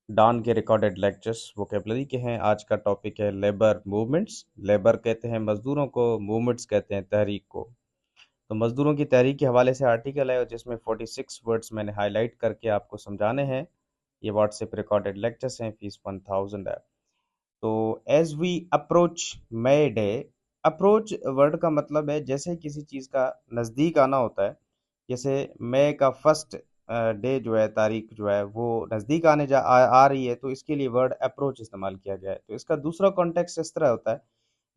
Don के recorded lectures vocabulary के हैं। आज का टॉपिक है लेबर मूवमेंट्स। लेबर कहते हैं मजदूरों को, मूवमेंट्स कहते हैं तहरीक को। तो मजदूरों की तहरीक के हवाले से आर्टिकल है जिसमें 46 वर्ड्स मैंने हाईलाइट करके आपको समझाने हैं। ये व्हाट्सएप रिकॉर्डेड लेक्चर्स हैं, फीस 1000 है। तो as we approach May Day, approach word का मतलब है जैसे किसी चीज़ का नज़दीक आना होता है। जैसे मई का फर्स्ट डे जो है, तारीख जो है वो नज़दीक आ रही है, तो इसके लिए वर्ड अप्रोच इस्तेमाल किया गया है। तो इसका दूसरा कॉन्टेक्स्ट इस तरह होता है,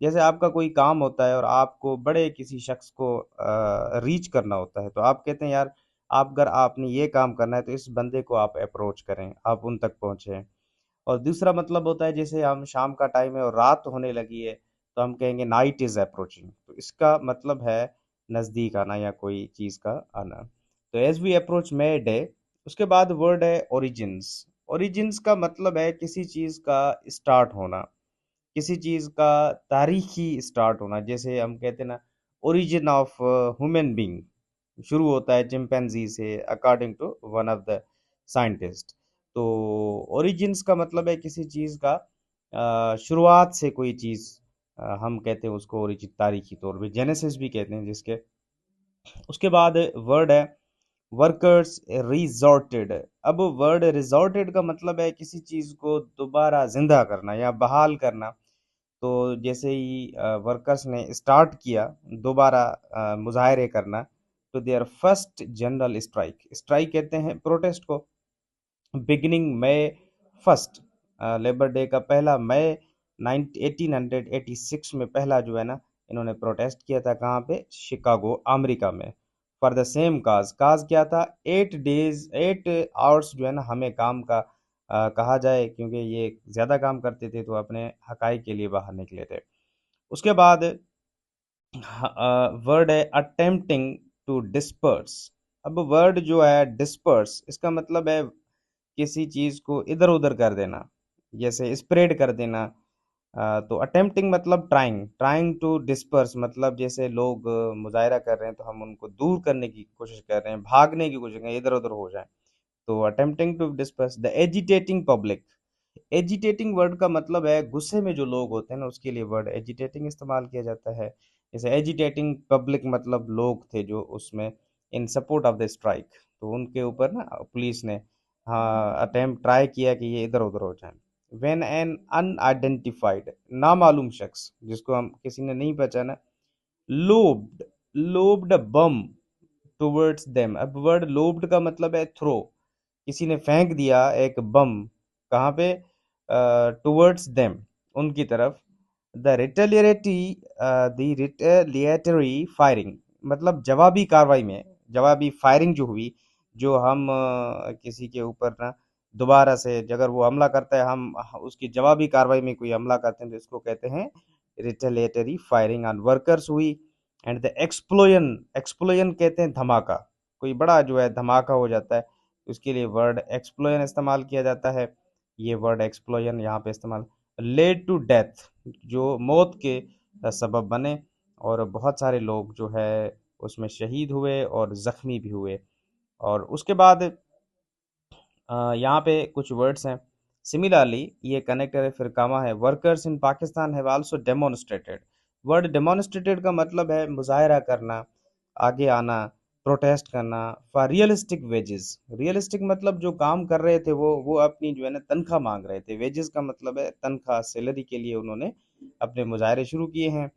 जैसे आपका कोई काम होता है और आपको बड़े किसी शख्स को रीच करना होता है, तो आप कहते हैं यार, आप अगर आपने ये काम करना है तो इस बंदे को आप अप्रोच करें, आप उन तक पहुँचे। और दूसरा मतलब होता है जैसे हम शाम का टाइम है और रात होने लगी है, तो हम कहेंगे नाइट इज अप्रोचिंग। तो इसका मतलब है नज़दीक आना या कोई चीज़ का आना। तो as we approach May Day, उसके बाद वर्ड है ओरिजिन्स। ओरिजिन्स का मतलब है किसी चीज़ का स्टार्ट होना, किसी चीज़ का तारीखी स्टार्ट होना। जैसे हम कहते हैं ना, ओरिजिन ऑफ ह्यूमन बीइंग शुरू होता है चिंपैंजी से, according to one of the scientist. तो ओरिजिन्स का मतलब है किसी चीज़ का शुरुआत से कोई चीज़, हम कहते हैं उसको ओरिजिन, तारीखी तौर पे जेनेसिस भी कहते हैं जिसके। उसके बाद वर्ड है वर्कर्स रिजॉर्टेड। अब वर्ड रिजॉर्टेड का मतलब है किसी चीज़ को दोबारा जिंदा करना या बहाल करना। तो जैसे ही वर्कर्स ने स्टार्ट किया दोबारा मुजाहरे करना, तो their first general strike, strike कहते हैं प्रोटेस्ट को। Beginning May first, labour day का पहला मई 1886 में पहला जो है ना, इन्होंने प्रोटेस्ट किया था। कहाँ पे? शिकागो, अमेरिका में। फॉर द सेम काज, काज क्या था? 8 डेज 8 आवर्स जो है ना हमें काम का कहा जाए, क्योंकि ये ज़्यादा काम करते थे तो अपने हकाई के लिए बाहर निकले थे। उसके बाद वर्ड है अटेम्प्टिंग टू डिस्पर्स। अब वर्ड जो है डिस्पर्स, इसका मतलब है किसी चीज़ को इधर उधर कर देना, जैसे स्प्रेड कर देना। तो अटेम्प्टिंग मतलब ट्राइंग, ट्राइंग टू डिस्पर्स मतलब जैसे लोग मुजाहरा कर रहे हैं तो हम उनको दूर करने की कोशिश कर रहे हैं, भागने की कोशिश कर रहे हैं, इधर उधर हो जाए। तो attempting to disperse the agitating public. Agitating word का मतलब है गुस्से में जो लोग होते हैं ना, उसके लिए वर्ड एजिटेटिंग इस्तेमाल किया जाता है। जैसे एजिटेटिंग पब्लिक मतलब लोग थे जो उसमें इन सपोर्ट ऑफ द स्ट्राइक, तो उनके ऊपर ना पुलिस ने हाँ अटेम्प्ट ट्राई किया कि ये इधर उधर हो जाए। व्हेन एन अनआइडेंटिफाइड, नामालूम शख्स जिसको हम किसी ने नहीं पहचाना, लोब्ड, लोब्ड बम टुवर्ड्स देम। अब वर्ड लोब्ड का मतलब है थ्रो, किसी ने फेंक दिया एक बम, कहाँ पे? टुवर्ड्स देम, उनकी तरफ। The retaliatory, the retaliatory firing मतलब जवाबी कार्रवाई में, जवाबी फायरिंग जो हुई, जो हम किसी के ऊपर ना दोबारा से अगर वो हमला करता है, हम उसकी जवाबी कार्रवाई में कोई हमला करते हैं, तो इसको कहते हैं रिटेलिएटरी फायरिंग ऑन वर्कर्स हुई। एंड द एक्सप्लोजन, एक्सप्लोजन कहते हैं धमाका, कोई बड़ा जो है धमाका हो जाता है, उसके लिए वर्ड एक्सप्लोजन इस्तेमाल किया जाता है। ये वर्ड एक्सप्लोजन यहाँ पे इस्तेमाल। लेड टू डेथ, जो मौत के सबब बने, और बहुत सारे लोग जो है उसमें शहीद हुए और ज़ख्मी भी हुए। और उसके बाद यहाँ पे कुछ वर्ड्स हैं। सिमिलरली ये कनेक्टर फिर कामा है, workers in Pakistan have also demonstrated. Word demonstrated का मतलब है मुजाहरा करना, आगे आना, प्रोटेस्ट करना फॉर रियलिस्टिक वेजेस। रियलिस्टिक मतलब जो काम कर रहे थे वो अपनी जो है ना तनख्वाह मांग रहे थे। वेजेस का मतलब है तनख्वाह, सैलरी के लिए उन्होंने अपने मुजाहरे शुरू किए हैं।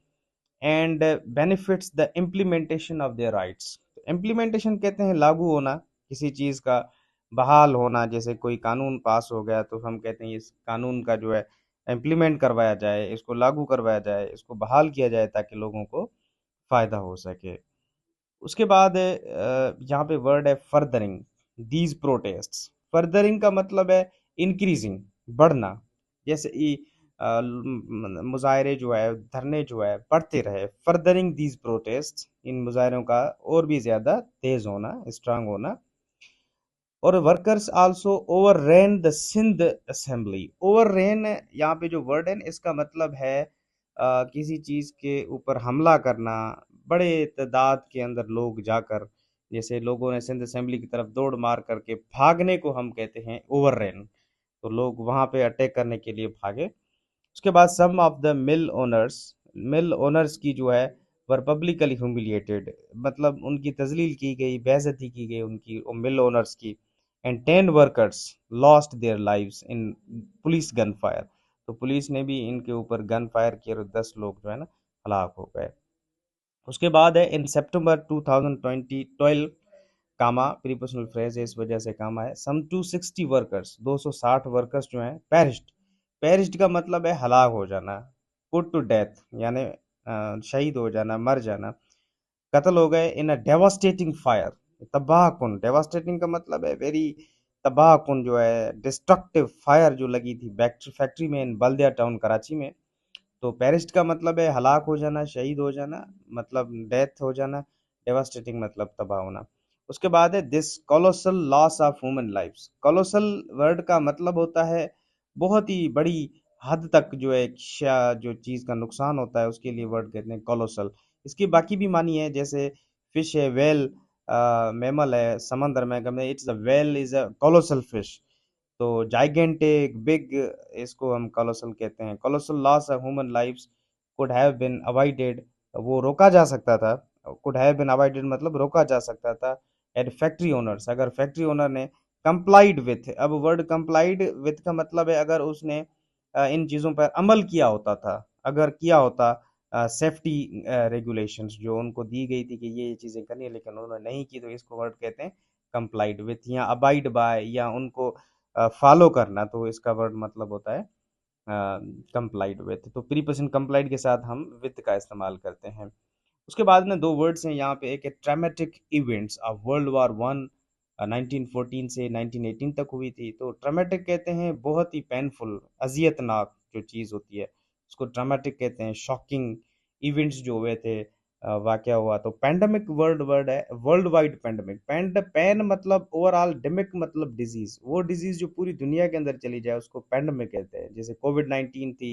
And benefits the implementation of their rights. Implementation कहते हैं लागू होना किसी चीज़ का, बहाल होना। जैसे कोई कानून पास हो गया तो हम कहते हैं इस कानून का जो है इम्प्लीमेंट करवाया जाए, इसको लागू करवाया जाए, इसको बहाल किया जाए ताकि लोगों को फ़ायदा हो सके। उसके बाद यहाँ पे वर्ड है फर्दरिंग दीज प्रोटेस्ट्स। फर्दरिंग का मतलब है इंक्रीजिंग, बढ़ना। जैसे मुजाहरे जो है, धरने जो है बढ़ते रहे। फर्दरिंग दीज प्रोटेस्ट, इन मुजाहरों का और भी ज़्यादा तेज़ होना, स्ट्रांग होना। और workers also overran the Sindh assembly. Overran यहाँ पे जो वर्ड है ना, इसका मतलब है किसी चीज़ के ऊपर हमला करना, बड़े तादाद के अंदर लोग जाकर, जैसे लोगों ने सिंध असेंबली की तरफ दौड़ मार करके भागने को हम कहते हैं ओवररेन। तो लोग वहाँ पे अटैक करने के लिए भागे। उसके बाद सम ऑफ द मिल ओनर्स की जो है वर पब्लिकली ह्यूमिलिएटेड, मतलब उनकी तजलील की गई, बेइज्जती की गई उनकी मिल ओनर्स की। And 10 workers lost their lives in police gun fire, तो पुलिस ने भी इनके ऊपर गन फायर किए और 10 लोग जो है ना हलाक हो गए। उसके बाद है इन सितंबर 2012, कामा प्रीपोजिशनल फ्रेज है, इस वजह से कामा है। सम 260 वर्कर्स, 260 वर्कर्स जो हैं पेरिश्ड। पेरिश्ड का मतलब है हलाक हो जाना, पुट टू डेथ यानी शहीद हो जाना, मर जाना, कत्ल हो गए इन अ डेवास्टेटिंग फायर, तबाह कुन। डेवास्टेटिंग का मतलब है वेरी तबाह कुन जो है डिस्ट्रक्टिव फायर जो लगी थी फैक्ट्री में इन बल्दिया टाउन कराची में। तो पेरिस्ट का मतलब है हलाक हो जाना, शहीद हो जाना, मतलब डेथ हो जाना। डेवास्टेटिंग मतलब तबाह होना। उसके बाद है this colossal loss of human lifes. Colossal word का मतलब होता है बहुत ही बड़ी हद तक जो है जो चीज का नुकसान होता है उसके लिए वर्ड कहते हैं कोलोसल। इसकी बाकी भी मानी है, जैसे फिश है, वेल, मैमल है समंदर में, it's a whale is a colossal fish. तो जाइगेंटिक बिग, इसको हम कोलोसल कहते हैं। Colossal loss of human lives could have been avoided, वो रोका जा सकता था। कुड हैव बीन अवॉइडेड मतलब रोका जा सकता था। एट फैक्ट्री ओनर्स, अगर फैक्ट्री ओनर ने कंप्लाइड विथ, अब वर्ड कंप्लाइड विथ का मतलब है अगर उसने इन चीज़ों पर अमल किया होता था, अगर किया होता सेफ्टी रेगुलेशंस जो उनको दी गई थी कि ये चीज़ें करनी है लेकिन उन्होंने नहीं की, तो इसको वर्ड कहते हैं कंप्लाइड विथ या अबाइड बाय, या उनको फॉलो करना, तो इसका वर्ड मतलब होता है कंप्लाइड विथ। तो प्रीपोजिशन कंप्लाइड के साथ हम विथ का इस्तेमाल करते हैं। उसके बाद में दो वर्ड्स हैं यहाँ पे, एक है traumatic events of world war 1, 1914 से 1918 तक हुई थी। तो ट्रामेटिक कहते हैं बहुत ही पेनफुल, अजियतनाक जो चीज़ होती है उसको ट्रामेटिक कहते हैं। शॉकिंग इवेंट्स जो हुए थे, वाकया हुआ। तो पैंडमिक वर्ड है वर्ल्ड वाइड पैंडमिक। पैन मतलब ओवरऑल, डेमिक मतलब डिजीज, वो डिजीज जो पूरी दुनिया के अंदर चली जाए उसको पैंडमिक कहते हैं। जैसे कोविड 19 थी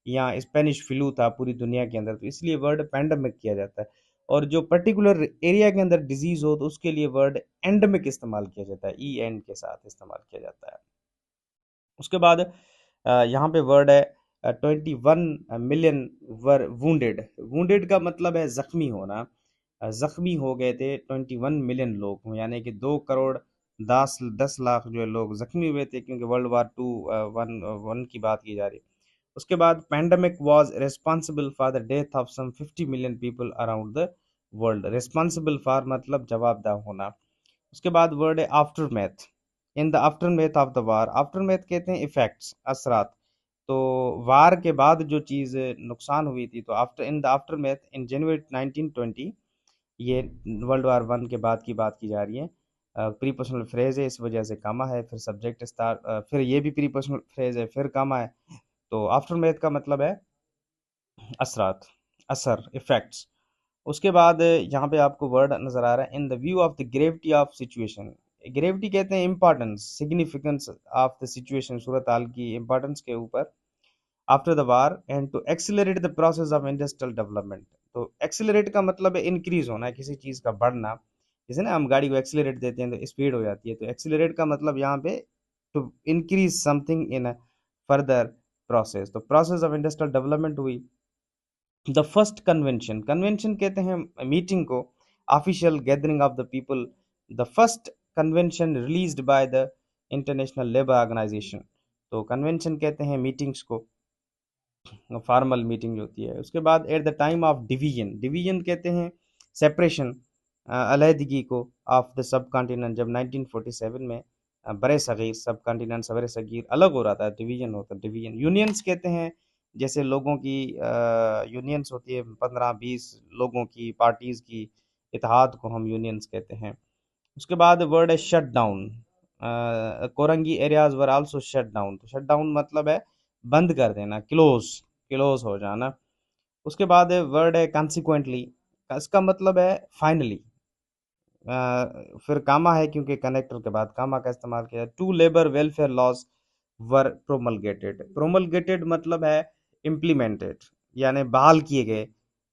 या स्पेनिश फ्लू था पूरी दुनिया के अंदर, तो इसलिए वर्ड पैंडमिक किया जाता है। और जो पर्टिकुलर एरिया के अंदर डिजीज हो तो उसके लिए वर्ड एंडमिक इस्तेमाल किया जाता है, ई एंड के साथ इस्तेमाल किया जाता है। उसके बाद यहाँ पे वर्ड है 21 मिलियन वर वुंडेड। वुंडेड का मतलब है जख्मी होना। जख्मी हो गए थे 21 मिलियन लोग, यानी कि 2 करोड़ 10 लाख जो है लोग जख्मी हुए थे, क्योंकि वर्ल्ड वार 2 वन की बात की जा रही है। उसके बाद pandemic was responsible for the death of some 50 million people around the world. Responsible for मतलब जवाबदेह होना। उसके बाद वर्ड है aftermath. In the aftermath of the war, aftermath कहते हैं इफेक्ट्स, असरात। तो वार के बाद जो चीज़ नुकसान हुई थी, तो आफ्टर इन द आफ्टरमैथ इन जनवरी 1920, ये वर्ल्ड वार 1 के बाद की बात की जा रही है। प्रीपोजिशनल फ्रेज है, इस वजह से कामा है। फिर सब्जेक्ट स्टार, फिर ये भी प्रीपोजिशनल फ्रेज है, फिर कामा है। तो आफ्टरमैथ का मतलब है असरात, असर, इफेक्ट्स। उसके बाद यहाँ पे आपको वर्ड नजर आ रहा है in the view of the gravity of situation. Gravity कहते हैं importance, significance of the situation, सूरत हाल की इंपॉर्टेंस के ऊपर। After the war and to accelerate the process of industrial development. तो एक्सिलरेट का मतलब है इंक्रीज होना, किसी चीज का बढ़ना। जैसे ना हम गाड़ी को एक्सिलरेट देते हैं तो स्पीड हो जाती है, तो एक्सिलरेट का मतलब यहाँ पे to increase something in further process. तो प्रोसेस ऑफ इंडस्ट्रियल डेवलपमेंट हुई। द फर्स्ट कन्वेंशन, कन्वेंशन कहते हैं मीटिंग को, official gathering of the people. The first convention released by the international labour organisation. तो कन्वेंशन कहते हैं मीटिंग्स को, formal meeting जो होती है। उसके बाद at the time of division, division कहते हैं सेपरेशन, अलहदगी को, ऑफ द सब कॉन्टिनेंट, जब 1947 में बड़े सगीर सब कॉन्टिनेंट बड़े सगीर अलग हो रहा था, डिवीजन होता है डिवीजन। यूनियंस कहते हैं जैसे लोगों की यूनियंस होती है 15-20 लोगों की, पार्टीज की इत्तेहाद को हम यूनियंस कहते हैं। उसके बाद वर्ड है shut down. Korangi areas were also shut down. तो शट डाउन मतलब है बंद कर देना, क्लोज, क्लोज हो जाना। उसके बाद वर्ड है कॉन्सिक्वेंटली, इसका मतलब है फाइनली। फिर कामा है क्योंकि कनेक्टर के बाद कामा का इस्तेमाल किया। Two labour welfare laws were promulgated. Promulgated मतलब है इम्प्लीमेंटेड, यानी बहाल किए गए।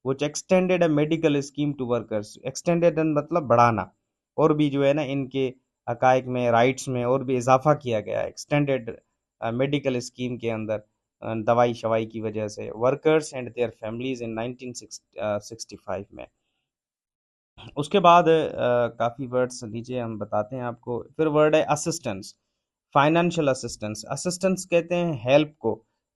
वो extended a medical scheme to workers, extended मतलब बढ़ाना, और भी जो है ना इनके हकाइक में, राइट्स में और भी इजाफा किया गया, एक्सटेंडेड मेडिकल स्कीम के अंदर दवाई शवाई की वजह से, workers and their families in 1965 में। उसके बाद काफ़ी वर्ड्स नीचे हम बताते हैं आपको। फिर वर्ड है असिस्टेंस, फाइनेंशियल असिस्टेंस। असिस्टेंस कहते हैं हेल्प को।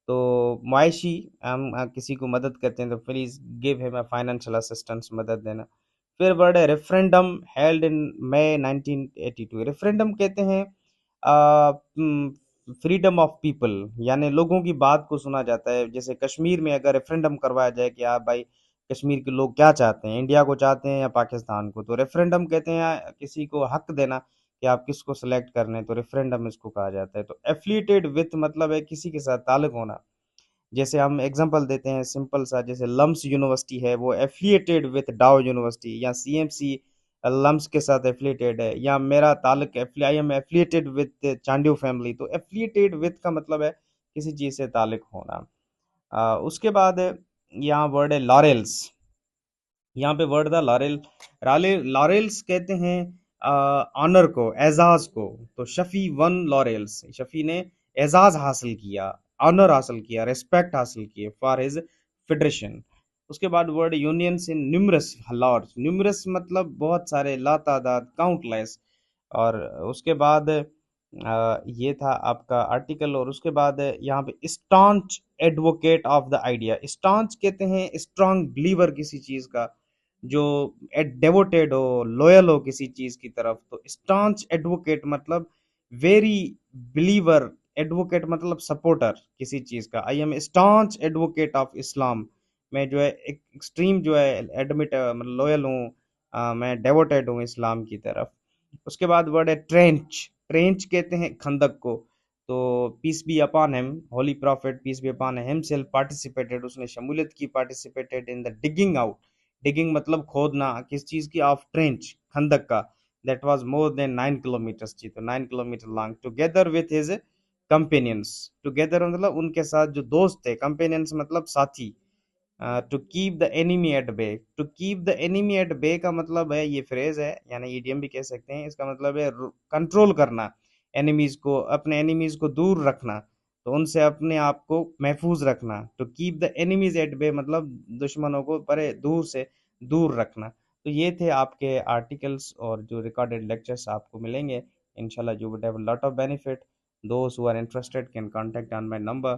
तो मुआशी, हम किसी को मदद करते हैं तो please give him a financial assistance, मदद देना। फिर वर्ड है referendum, held in May 1982। Referendum कहते हैं फ्रीडम ऑफ पीपल, यानी लोगों की बात को सुना जाता है। जैसे कश्मीर में अगर रेफरेंडम करवाया जाए कि आप भाई कश्मीर के लोग क्या चाहते हैं, इंडिया को चाहते हैं या पाकिस्तान को, तो रेफरेंडम कहते हैं किसी को हक देना कि आप किसको सेलेक्ट कर रहे हैं, तो रेफरेंडम इसको कहा जाता है। तो एफिलिएटेड विथ मतलब है किसी के साथ ताल्लुक होना। जैसे हम एग्जांपल देते हैं सिंपल सा, जैसे लम्स यूनिवर्सिटी है वो एफिलिएटेड विथ डाउ यूनिवर्सिटी, या सीएमसी लम्स के साथ एफिलिएटेड है, या मेरा ताल्लुक I am affiliated with Chandio family. तो एफिलिएटेड विथ का मतलब है किसी चीज़ से ताल्लुक होना। उसके बाद यहाँ वर्ड है लॉरेल्स। यहाँ पे वर्ड था लॉरेल। लॉरेल्स कहते हैं ऑनर को, एजाज को। तो शफी वन लॉरेल्स, शफी ने एजाज हासिल किया, ऑनर हासिल किया, रिस्पेक्ट हासिल किए फॉर हिज फेडरेशन। उसके बाद word unions in numerous lords. Numerous मतलब बहुत सारे, लातादाद, काउंटलेस। और उसके बाद ये था आपका आर्टिकल। और उसके बाद यहाँ पे staunch advocate of the idea. Staunch कहते हैं स्ट्रांग बिलीवर किसी चीज का, जो डेवोटेड हो, लॉयल हो किसी चीज की तरफ। तो स्टॉन्च एडवोकेट मतलब वेरी बिलीवर, एडवोकेट मतलब सपोर्टर किसी चीज का। I am staunch advocate of Islam, मैं जो है एक्सट्रीम जो है एडमिट मतलब लॉयल हूँ, मैं डेवोटेड हूँ इस्लाम की तरफ। उसके बाद वर्ड है ट्रेंच। ट्रेंच कहते हैं खंदक को। तो peace be upon him, holy prophet peace be upon himself participated, उसने शमूलियत की, participated in the digging out. Digging मतलब खोदना किस चीज की, ऑफ ट्रेंच, खंदक का। That was more than 9 kilometre थी, तो 9 kilometre long, together with his companions. Together मतलब उनके साथ जो दोस्त थे, कंपेनियंस मतलब साथी। To keep the enemy at bay. To keep the enemy at बे का मतलब है, ये फ्रेज है यानी ईडीएम भी कह सकते हैं, इसका मतलब है कंट्रोल करना, एनिमीज को, अपने एनिमीज को दूर रखना, तो उनसे अपने आप को महफूज रखना। To keep the enemies at bay मतलब दुश्मनों को परे, दूर से दूर रखना। तो ये थे आपके आर्टिकल्स, और जो रिकॉर्डेड लेक्चर्स आपको मिलेंगे इंशाल्लाह, you would have lot of benefit. Those who are interested can contact on my number.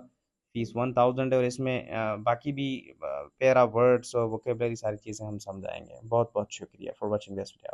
Fees 1000 है, और इसमें बाकी भी पेयर ऑफ वर्ड्स और वोकेबलरी सारी चीज़ें हम समझाएंगे। बहुत बहुत शुक्रिया फॉर वॉचिंग दिस वीडियो।